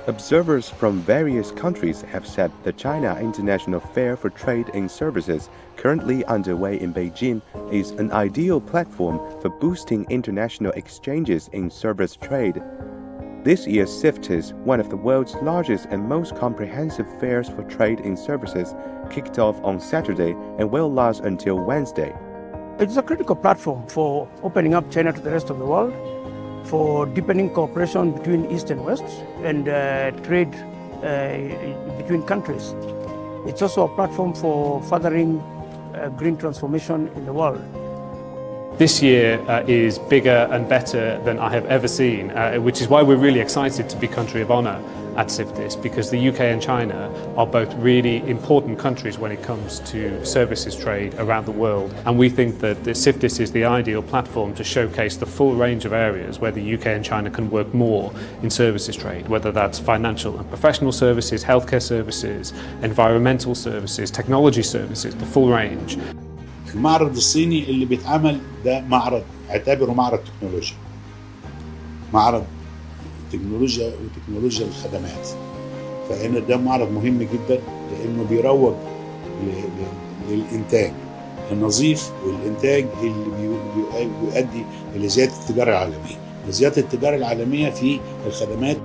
Observers from various countries have said the China International Fair for Trade and Services, currently underway in Beijing, is an ideal platform for boosting international exchanges in service trade. This year's SIFT is one of the world's largest and most comprehensive fairs for trade and services, kicked off on Saturday and will last until Wednesday. It's a critical platform for opening up China to the rest of the world, for deepening cooperation between East and West, and trade between countries. It's also a platform for furthering green transformation in the world. This year is bigger and better than I have ever seen, which is why we're really excited to be country of honour at SIFTIS, because the UK and China are both really important countries when it comes to services trade around the world. And we think that the SIFTIS is the ideal platform to showcase the full range of areas where the UK and China can work more in services trade, whether that's financial and professional services, healthcare services, environmental services, technology services, the full range. المعرض الصيني اللي بيتعمل ده معرض اعتبره معرض تكنولوجيا، معرض تكنولوجيا وتكنولوجيا الخدمات. فإن ده معرض مهم جدا لأنه بيروج للإنتاج النظيف والإنتاج اللي بيؤدي إلى زيادة التجارة العالمية، وزيادة التجارة العالمية في الخدمات.